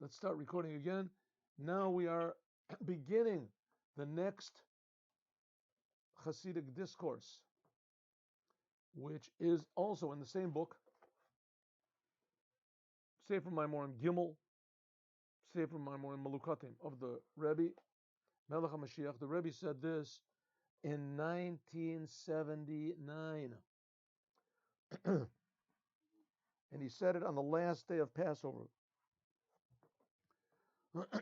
Let's start recording again. Now we are beginning the next Hasidic discourse, which is also in the same book, Sefer Mimor Gimel, Sefer Mimor Malukatim of the Rebbe, Melech HaMashiach. The Rebbe said this in 1979. And he said it on the last day of Passover.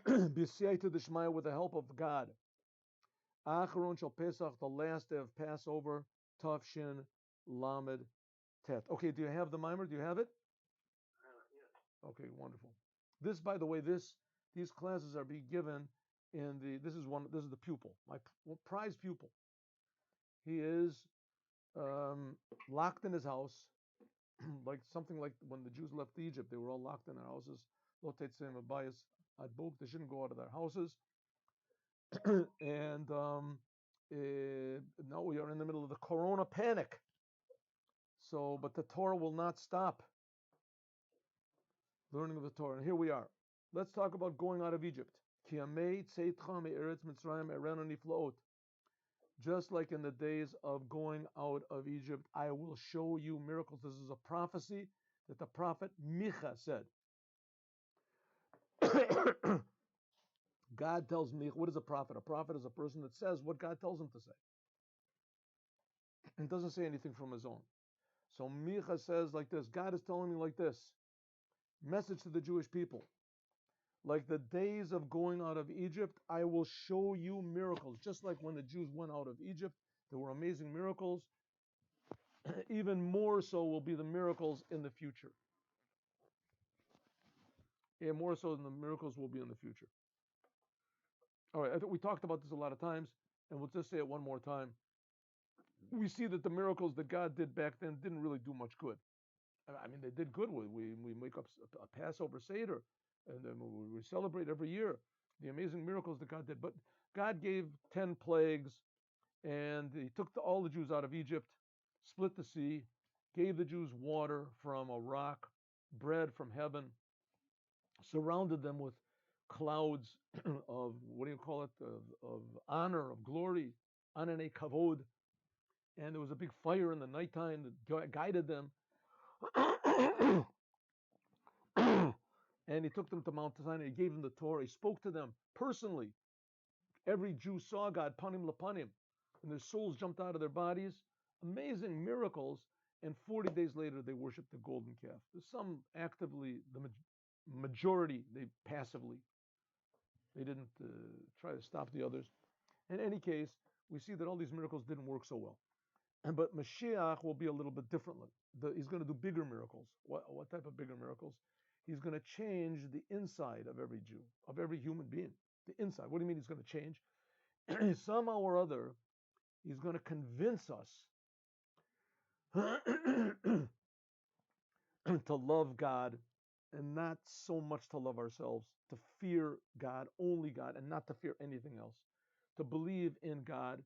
B'siyata d'shmaya, with the help of God. Acharon shel Pesach, the last day of Passover, Tavshin Lamed Tet. Okay, do you have the mimer? Do you have it? Yes. Okay, wonderful. This, by the way, these classes are being given in the. This is the pupil, my prize pupil. He is locked in his house, like something like when the Jews left Egypt, they were all locked in their houses. Lo tetzem abayis ad bok. They shouldn't go out of their houses. And now we are in the middle of the Corona panic. So, but the Torah will not stop. Learning of the Torah. And here we are. Let's talk about going out of Egypt. Just like in the days of going out of Egypt, I will show you miracles. This is a prophecy that the prophet Micha said. God tells me, what is a prophet? A prophet is a person that says what God tells him to say. And doesn't say anything from his own. So Micha says like this, God is telling me like this, message to the Jewish people. Like the days of going out of Egypt, I will show you miracles. Just like when the Jews went out of Egypt, there were amazing miracles. Even more so will be the miracles in the future. Yeah, more so than the miracles will be in the future. All right, I think we talked about this a lot of times, and we'll just say it one more time. We see that the miracles that God did back then didn't really do much good. I mean, they did good. We make up a Passover Seder, and then we celebrate every year the amazing miracles that God did. But God gave 10 plagues, and He took all the Jews out of Egypt, split the sea, gave the Jews water from a rock, bread from heaven, surrounded them with clouds of, what do you call it, of honor, of glory, anane kavod, and there was a big fire in the nighttime that guided them. And He took them to Mount Sinai. He gave them the Torah. He spoke to them personally. Every Jew saw God, panim lapanim, and their souls jumped out of their bodies. Amazing miracles. And 40 days later, they worshiped the golden calf. Some actively, the majority, they passively. They didn't try to stop the others. In any case, we see that all these miracles didn't work so well. But Mashiach will be a little bit differently. He's going to do bigger miracles. What type of bigger miracles? He's going to change the inside of every Jew, of every human being. The inside. What do you mean He's going to change? Somehow or other, He's going to convince us to love God and not so much to love ourselves, to fear God, only God, and not to fear anything else. To believe in God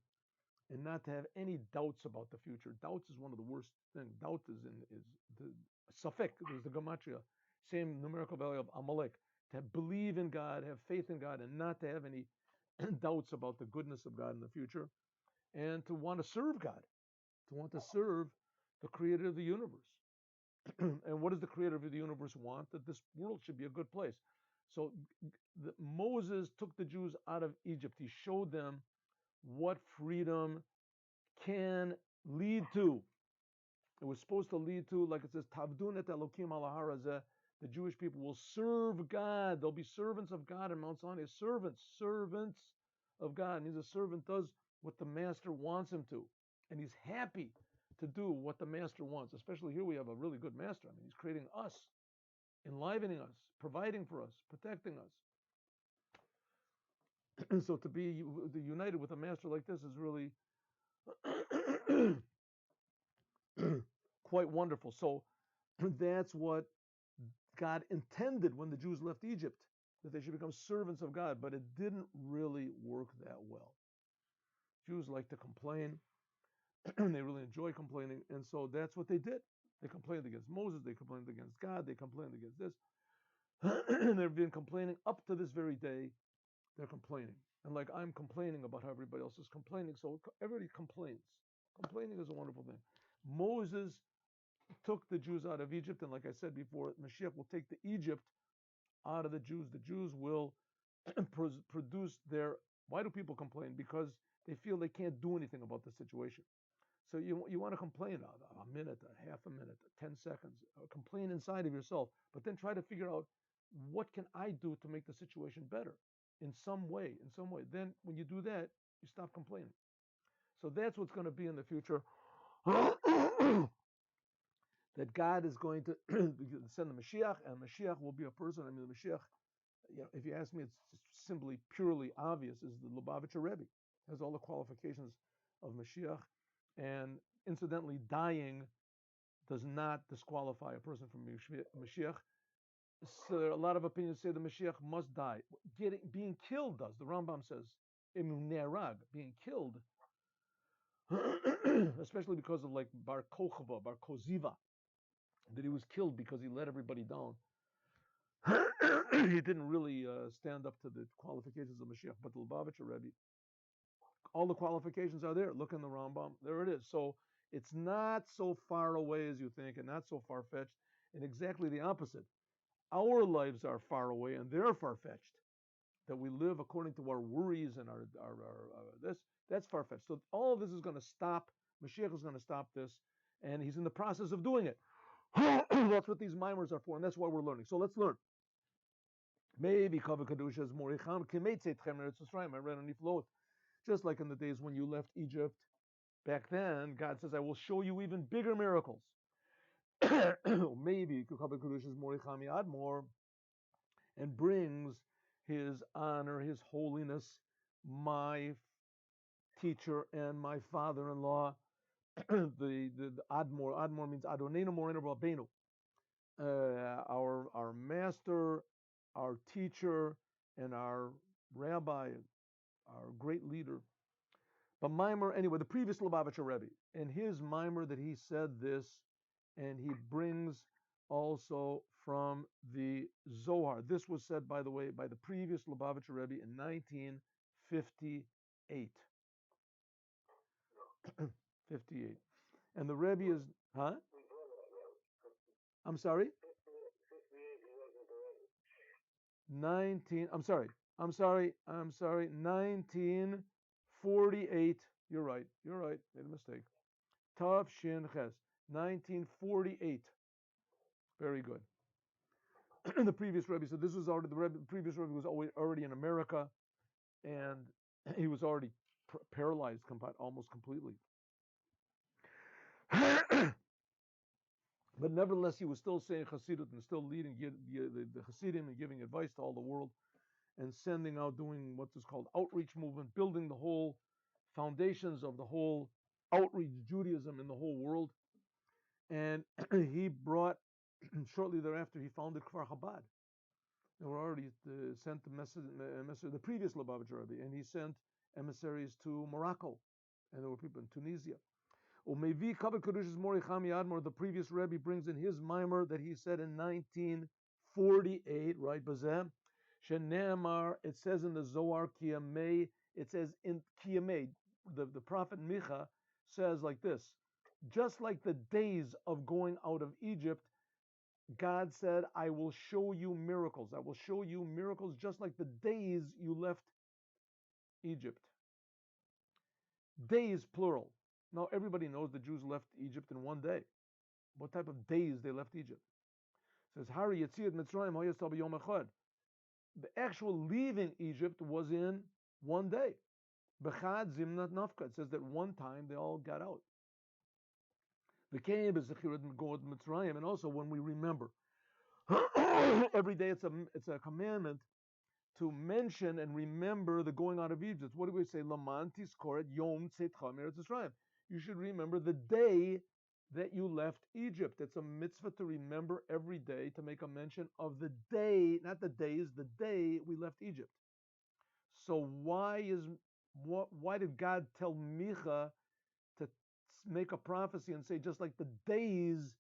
and not to have any doubts about the future. Doubts is one of the worst things. Doubt is the Safek, there's the Gematria, same numerical value of Amalek. To believe in God, have faith in God, and not to have any doubts about the goodness of God in the future, and to want to serve God, to want to serve the creator of the universe. And what does the creator of the universe want? That this world should be a good place. So Moses took the Jews out of Egypt. He showed them what freedom can lead to. It was supposed to lead to, like it says, Tavdun et Elokim ala harazeh. The Jewish people will serve God. They'll be servants of God in Mount Sinai. Servants of God. It means a servant does what the master wants him to. And he's happy to do what the master wants. Especially here we have a really good master. I mean, he's creating us, enlivening us, providing for us, protecting us. So to be united with a master like this is really quite wonderful. So that's what God intended when the Jews left Egypt, that they should become servants of God, but it didn't really work that well. Jews like to complain, and they really enjoy complaining, and so that's what they did. They complained against Moses, they complained against God, they complained against this. They've been complaining up to this very day. They're complaining. And like I'm complaining about how everybody else is complaining, so everybody complains. Complaining is a wonderful thing. Moses took the Jews out of Egypt, and like I said before, Mashiach will take the Egypt out of the Jews. The Jews will produce their. Why do people complain? Because they feel they can't do anything about the situation. So you want to complain a minute, a half a minute, 10 seconds, complain inside of yourself, but then try to figure out what can I do to make the situation better in some way, in some way. Then when you do that, you stop complaining. So that's what's going to be in the future. That God is going to send the Mashiach, and Mashiach will be a person. I mean, the Mashiach, if you ask me, it's just simply purely obvious, is the Lubavitcher Rebbe. Has all the qualifications of Mashiach, and incidentally, dying does not disqualify a person from Mashiach. So a lot of opinions say the Mashiach must die. Being killed does. The Rambam says, nerag, being killed, especially because of like Bar Kochva, Bar Koziva, that he was killed because he let everybody down. He didn't really stand up to the qualifications of Mashiach, but the Lubavitcher Rebbe, all the qualifications are there. Look in the Rambam. There it is. So it's not so far away as you think and not so far-fetched, and exactly the opposite. Our lives are far away and they're far-fetched. That we live according to our worries and our this, that's far-fetched. So all of this is going to stop. Mashiach is going to stop this, and he's in the process of doing it. That's what these mimers are for, and that's why we're learning. So let's learn. Maybe Kaveh Kadusha is Moricham Kimetzet Chemer Etzrayim. I read on Iflot. Just like in the days when you left Egypt, back then, God says, I will show you even bigger miracles. Maybe Kaveh Kadusha is Moricham Yadmor, and brings his honor, his holiness, my teacher and my father-in-law, the Admor. Admor means Adonenu Morenu Rabbeinu. Our master, our teacher, and our rabbi, our great leader. But Mimor, anyway, the previous Lubavitcher Rebbe, in his Mimor that he said this, and he brings also from the Zohar. This was said, by the way, by the previous Lubavitcher Rebbe in 1958. 58. And the Rebbe is, huh? I'm sorry? 1948. You're right. Made a mistake. Tav Shin Ches. 1948. Very good. The previous Rebbe said this was already the previous Rebbe was already in America, and he was already paralyzed almost completely. But nevertheless, he was still saying Hasidut and still leading the Hasidim and giving advice to all the world and sending out, doing what is called outreach movement, building the whole foundations of the whole outreach Judaism in the whole world. And he brought, shortly thereafter, he founded Kfar Chabad. They were already sent the message, the previous Lubavitcher Rebbe, and he sent emissaries to Morocco, and there were people in Tunisia. Umevi Kavod Kedushas Moricham Yadmor, the previous Rebbe brings in his mimer that he said in 1948, right, Bazem? Shenemar, it says in the Zohar, Kiyamei, it says in Kiyamei, the prophet Micha says like this, just like the days of going out of Egypt, God said, I will show you miracles. I will show you miracles just like the days you left Egypt. Days, plural. Now, everybody knows the Jews left Egypt in one day. What type of days they left Egypt? It says, Hari Yetziat Mitzrayim Hayasal B'Yom Echad. The actual leaving Egypt was in one day. Bechad Zimnat Nafka. It says that one time they all got out. And also when we remember. Every day it's a commandment to mention and remember the going out of Egypt. What do we say? Laman tiskoret yom tzitcha meretz Yisrael. You should remember the day that you left Egypt. It's a mitzvah to remember every day, to make a mention of the day, not the days, the day we left Egypt. So why did God tell Micha to make a prophecy and say, just like the days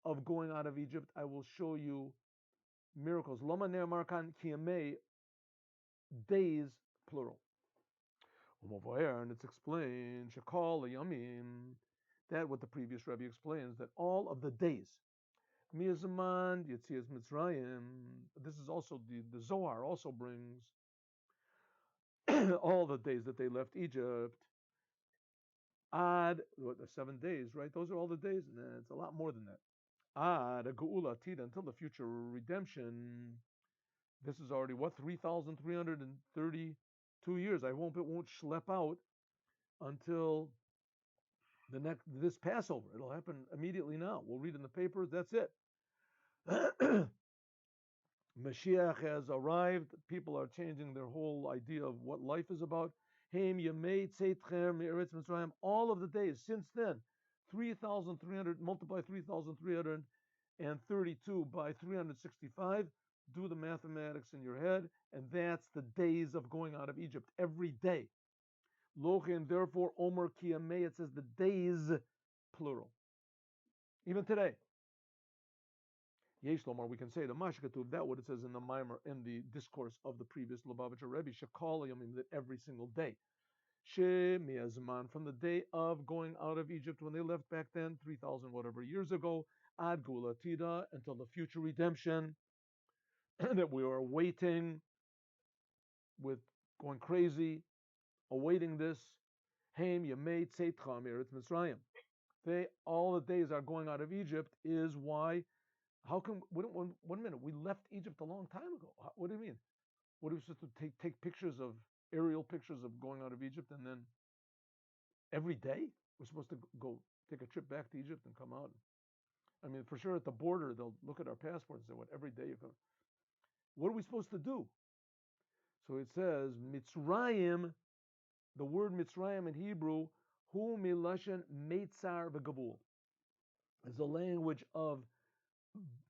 of going out of Egypt, I will show you miracles. Lama ne'amar kan kiyamei, days, plural. And it's explained, Shekal yamim, that what the previous Rebbe explains, that all of the days, Miyazaman, Yetzias Mitzrayim, this is also the Zohar also brings all the days that they left Egypt. Ad, what, the 7 days, right? Those are all the days. Nah, it's a lot more than that. Ad, a Geula Tida, until the future redemption. This is already what, 3,332 years. It won't schlep out until this Passover. It'll happen immediately now. We'll read in the papers. That's it. Mashiach has arrived. People are changing their whole idea of what life is about. All of the days since then, 3,300, multiply 3,332 by 365. Do the mathematics in your head, and that's the days of going out of Egypt. Every day. Lochin, therefore, Omer Kiyamei, it says the days, plural. Even today. Yesh Lomar, we can say the Mashkatuv, that what it says in the Mimor, in the discourse of the previous Lubavitcher Rebbe, Shekal Yamim, that every single day. She Miazman, from the day of going out of Egypt when they left back then, 3,000 whatever years ago, Ad Gula Tida, until the future redemption, that we are waiting with going crazy, awaiting this. Haim Yamei Tzeitcha Eretz Mitzrayim. All the days are going out of Egypt is why. How come? 1 minute, we left Egypt a long time ago. What do you mean? What are we supposed to take pictures of aerial pictures of going out of Egypt, and then every day we're supposed to go take a trip back to Egypt and come out? I mean, for sure at the border they'll look at our passports and say, "What? Every day you come?" What are we supposed to do? So it says Mitzrayim. The word Mitzrayim in Hebrew, hu milashen meitzar v'gabul, is a language of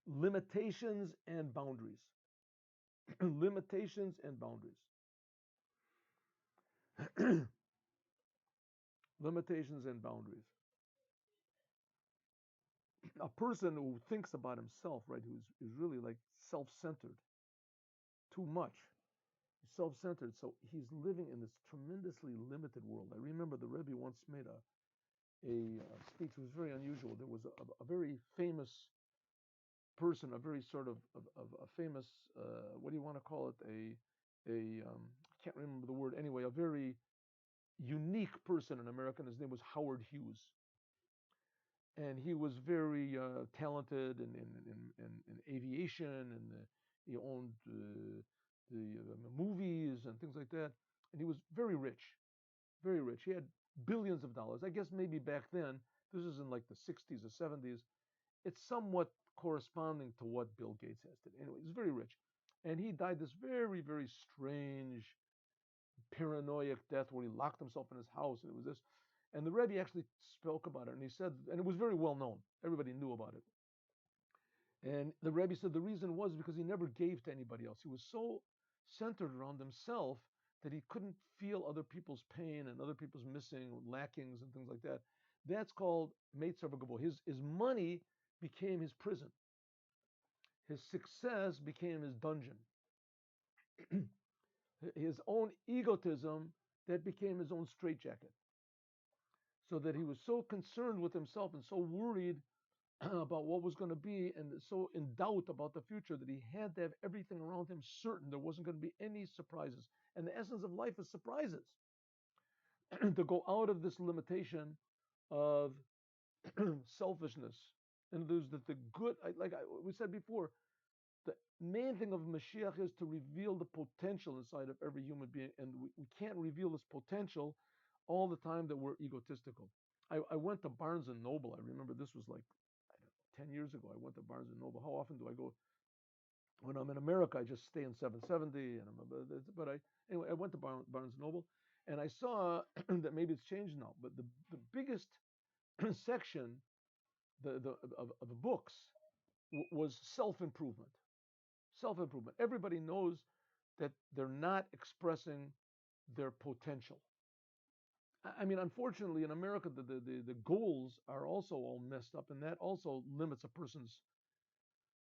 limitations and boundaries. Limitations and boundaries. Limitations and boundaries. A person who thinks about himself, right, who's really like self-centered, too much, self-centered, so he's living in this tremendously limited world. I remember the Rebbe once made a speech. It was very unusual. There was a very famous person, a very sort of a famous, what do you want to call it? I can't remember the word. Anyway, a very unique person in America. His name was Howard Hughes, and he was very talented in aviation, and he owned the movies and things like that. And he was very rich, very rich. He had billions of dollars. I guess maybe back then, this is in like the 60s or 70s. It's somewhat corresponding to what Bill Gates has today. Anyway, he's very rich. And he died this very, very strange, paranoid death where he locked himself in his house, and it was this. And the Rebbe actually spoke about it, and he said, and it was very well known. Everybody knew about it. And the Rebbe said the reason was because he never gave to anybody else. He was so centered around himself that he couldn't feel other people's pain and other people's missing, lackings, and things like that. That's called Meitzer V'Gabor. His money became his prison. His success became his dungeon. His own egotism, that became his own straitjacket. So that he was so concerned with himself and so worried about what was going to be and so in doubt about the future that he had to have everything around him certain there wasn't going to be any surprises. And the essence of life is surprises. To go out of this limitation of selfishness. And there's the good, we said before, the main thing of Mashiach is to reveal the potential inside of every human being. And we can't reveal this potential all the time that we're egotistical. I went to Barnes and Noble. I remember this was like, I don't know, 10 years ago. I went to Barnes and Noble. How often do I go? When I'm in America, I just stay in 770. Anyway, I went to Barnes and Noble, and I saw that maybe it's changed now. But the biggest section of the books was self-improvement. Self-improvement. Everybody knows that they're not expressing their potential. I mean, unfortunately, in America, the goals are also all messed up, and that also limits a person's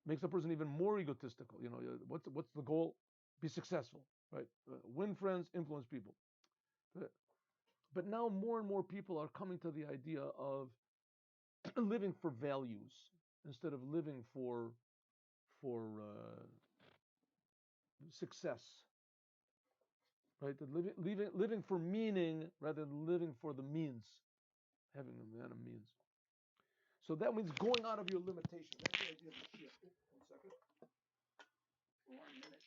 makes a person even more egotistical. What's the goal? Be successful, right? Win friends, influence people. But now more and more people are coming to the idea of living for values instead of living for success, right? Living for meaning rather than living for the means, having a man of means. So that means going out of your limitation. That's the idea of Mashiach. One second. 1 minute.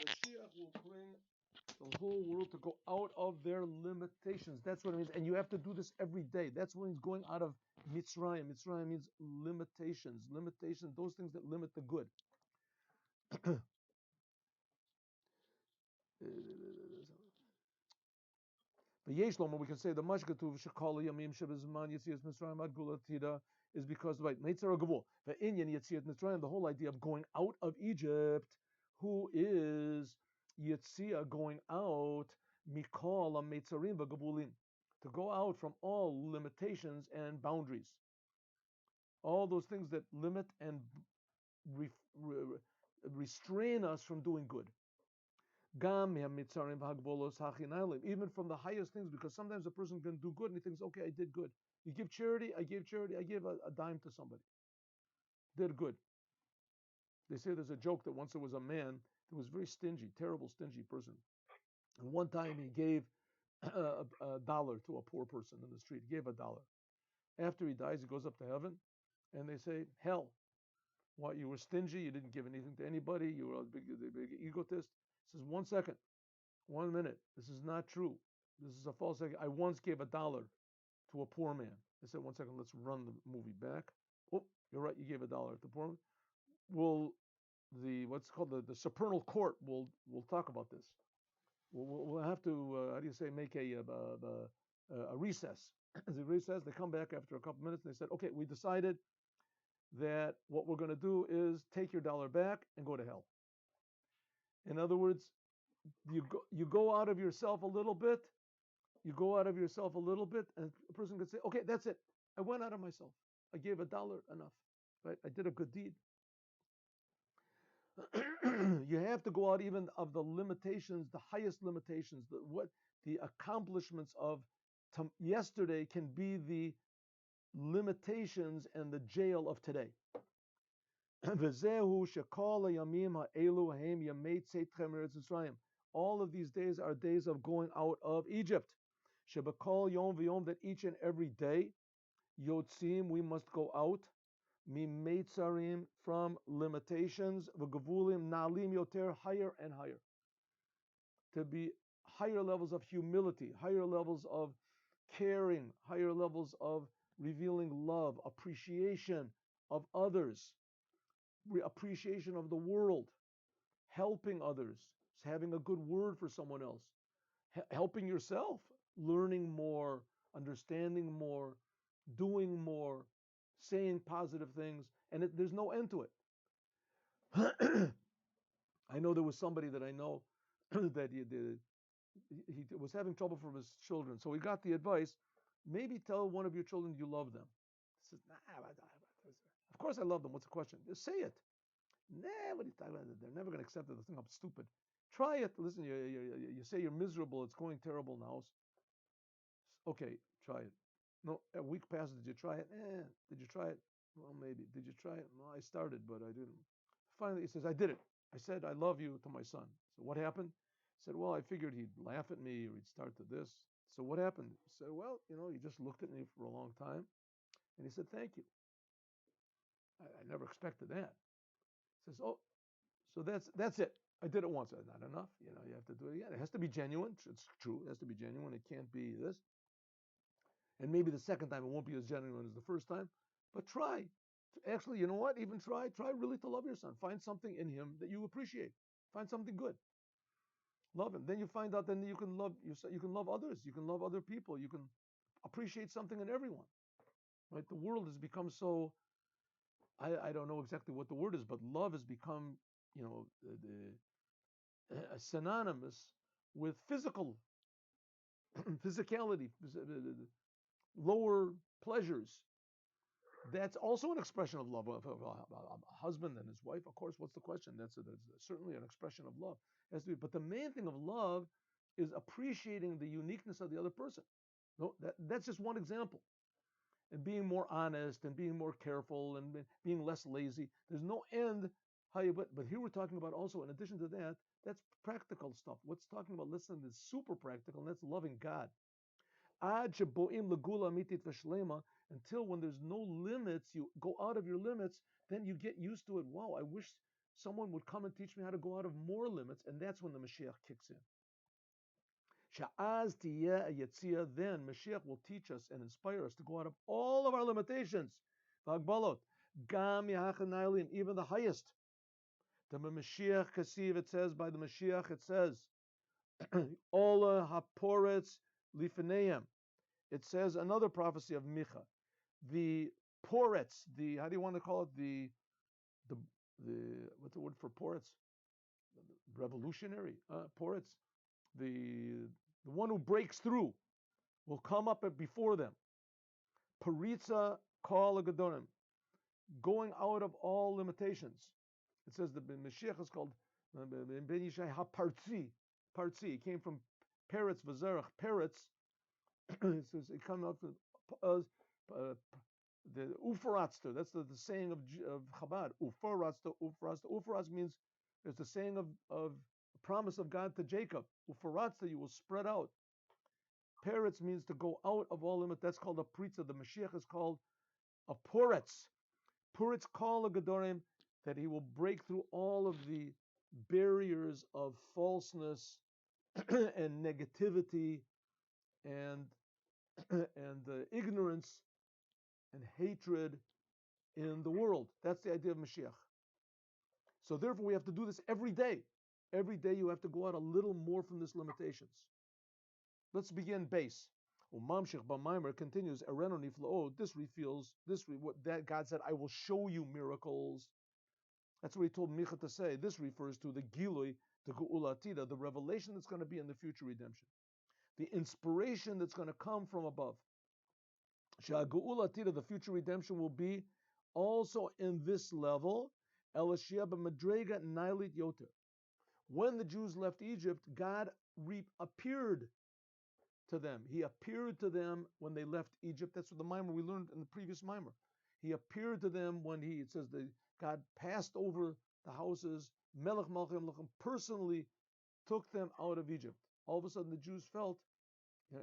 Mashiach will bring the whole world to go out of their limitations. That's what it means. And you have to do this every day. That's what means going out of Mitzrayim. Mitzrayim means limitations. Limitations, those things that limit the good. But Yesh Loma, we can say the Mashkatuv Shakala Yamim Shabazman Yitzias Mitzrayim Ad Gulatida is because right, Meitzar Gavul. The Inyan Yitzias Mitzrayim, the whole idea of going out of Egypt, who is Yitzia going out, Mikol Meitzarim V'Gavulin, to go out from all limitations and boundaries, all those things that limit and restrain us from doing good. Even from the highest things, because sometimes a person can do good and he thinks, okay, I did good. You give charity, I gave charity, I gave a dime to somebody. Did good. They say there's a joke that once there was a man that was very stingy, terrible stingy person. And one time he gave a dollar to a poor person in the street. He gave $1. After he dies, he goes up to heaven, and they say, hell, what, you were stingy, you didn't give anything to anybody, you were a big egotist. He says, 1 second. 1 minute. This is not true. This is a false thing. I once gave $1 to a poor man. I said, 1 second, let's run the movie back. Oh, you're right, you gave $1 to the poor man. Will what's called the supernal court will talk about this. We'll have to how do you say, make a recess. As a recess, they come back after a couple minutes and they said, okay, we decided that what we're going to do is take your $1 back and go to hell. In other words, you go out of yourself a little bit. You go out of yourself a little bit, and a person could say, okay, that's it. I went out of myself. I gave $1 enough. Right? I did a good deed. You have to go out even of the limitations, the highest limitations, the accomplishments of yesterday can be the limitations and the jail of today. All of these days are days of going out of Egypt. That each and every day, Yotzim, we must go out. Mimeitzarim, from limitations. V'gavulim nalim yoter, higher and higher. To be higher levels of humility, higher levels of caring, higher levels of revealing love, appreciation of others, appreciation of the world, helping others, having a good word for someone else, helping yourself, learning more, understanding more, doing more, saying positive things, and there's no end to it. I know there was somebody that I know that he was having trouble from his children, so he got the advice, maybe tell one of your children you love them. He says, nah, of course I love them. What's the question? Just say it. Nah, what are you talking about? They're never going to accept it. They think I'm stupid. Try it. Listen, you say you're miserable. It's going terrible in the house. Okay, try it. No, a week passes. Did you try it? Did you try it? Well, maybe. Did you try it? No, I started, but I didn't. Finally, he says, I did it. I said, I love you to my son. So what happened? He said, well, I figured he'd laugh at me or he'd start to this. So what happened? He said, well, he just looked at me for a long time. And he said, thank you. I never expected that. He says, oh, so that's it. I did it once. Not enough. You have to do it again. It has to be genuine. It's true. It has to be genuine. It can't be this. And maybe the second time it won't be as genuine as the first time. But try. Actually, you know what? Even try really to love your son. Find something in him that you appreciate. Find something good. Love him. Then you find out. Then you can love yourself. You can love others. You can love other people. You can appreciate something in everyone. Right? The world has become so. I don't know exactly what the word is, but love has become, synonymous with physicality, lower pleasures. That's also an expression of love. A husband and his wife, of course. What's the question? That's certainly an expression of love. But the main thing of love is appreciating the uniqueness of the other person. No, that's just one example. And being more honest and being more careful and being less lazy. There's no end. But here we're talking about also, in addition to that, that's practical stuff. What's talking about, listen, is super practical, and that's loving God. Until when there's no limits, you go out of your limits, then you get used to it. Wow, I wish someone would come and teach me how to go out of more limits, and that's when the Mashiach kicks in. Then Mashiach will teach us and inspire us to go out of all of our limitations. Even the highest. The Mashiach Kasiv, it says, by the Mashiach, it says, Ola haporetz lifneim. It says another prophecy of Micha. The poretz, how do you want to call it? The what's the word for poretz? Revolutionary. Poretz. The one who breaks through will come up before them. Paritza kol agadonim, going out of all limitations. It says the Mashiach is called Ben Yishai HaPartzi. Partzi. It came from Peretz Vazerach. Peretz. It says it comes out from the Ufaratzter. That's the saying of Chabad. Ufaratzter. Ufaratz means it's the saying of promise of God to Jacob. Ufaratzter, you will spread out. Peretz means to go out of all limit. That's called a pritza. The Mashiach is called a poretz. Poretz kol agadorim, that he will break through all of the barriers of falseness and negativity and ignorance and hatred in the world. That's the idea of Mashiach. So therefore we have to do this every day. Every day you have to go out a little more from these limitations. Let's begin base. Mamshich B'Maimer continues, Ereno Nifla'o, what that God said, I will show you miracles. That's what he told Micha to say. This refers to the Gilui, the Ge'ulatida, the revelation that's going to be in the future redemption. The inspiration that's going to come from above. Ge'ulatida, the future redemption, will be also in this level. Elashia b'madrega nailit yoter. When the Jews left Egypt, God appeared to them. He appeared to them when they left Egypt. That's what the mimer we learned in the previous mimer. He appeared to them when it says that God passed over the houses, Melech Malchim Lechem, personally took them out of Egypt. All of a sudden the Jews felt,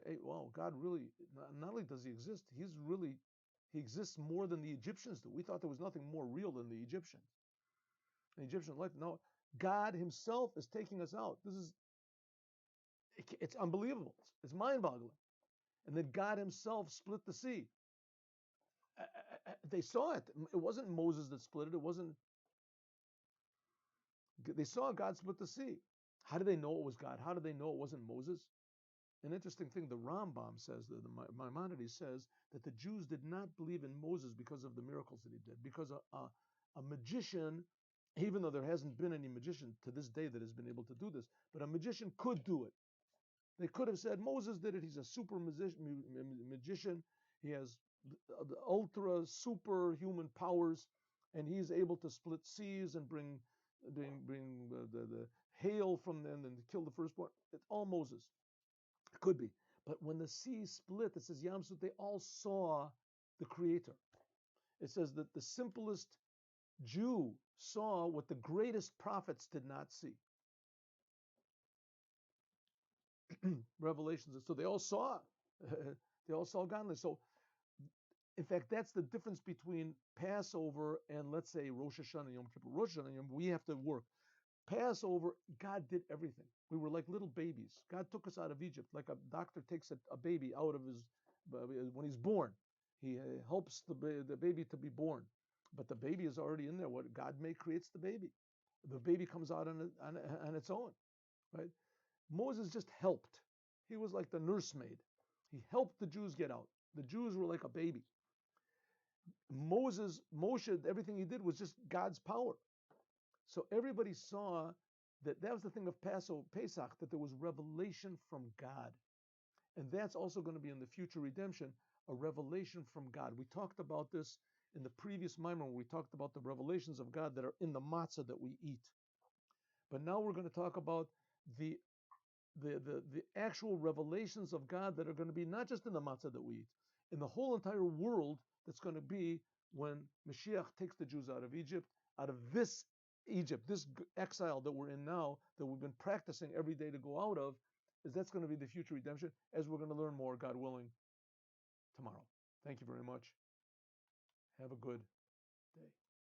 hey, wow, God really, not only does he exist, he exists more than the Egyptians do. We thought there was nothing more real than the Egyptians. The Egyptian life. No, God himself is taking us out. It's unbelievable. It's mind-boggling. And then God himself split the sea. They saw it. It wasn't Moses that split it. They saw God split the sea. How did they know it was God? How did they know it wasn't Moses? An interesting thing, the Rambam says, the Maimonides says, that the Jews did not believe in Moses because of the miracles that he did. Because a magician, even though there hasn't been any magician to this day that has been able to do this, but a magician could do it. They could have said, Moses did it, he's a super magician, he has the ultra superhuman powers, and he's able to split seas and bring the hail from them and kill the firstborn. It's all Moses. It could be. But when the sea split, it says Yamsut, they all saw the Creator. It says that the simplest Jew saw what the greatest prophets did not see. Revelations. So they all saw. They all saw godliness. So, in fact, that's the difference between Passover and, let's say, Rosh Hashanah, Yom Kippur. Rosh Hashanah, we have to work. Passover, God did everything. We were like little babies. God took us out of Egypt, like a doctor takes a baby out of when he's born. He helps the baby to be born. But the baby is already in there. What God creates the baby. The baby comes out on its own, right? Moses just helped. He was like the nursemaid. He helped the Jews get out. The Jews were like a baby. Moshe, everything he did was just God's power. So everybody saw that was the thing of Pesach, that there was revelation from God. And that's also going to be in the future redemption, a revelation from God. We talked about this in the previous Mimor when we talked about the revelations of God that are in the matzah that we eat. But now we're going to talk about the actual revelations of God that are going to be not just in the matzah that we eat, in the whole entire world that's going to be when Mashiach takes the Jews out of Egypt, out of this Egypt, this exile that we're in now, that we've been practicing every day to go out of, is that's going to be the future redemption, as we're going to learn more, God willing, tomorrow. Thank you very much. Have a good day.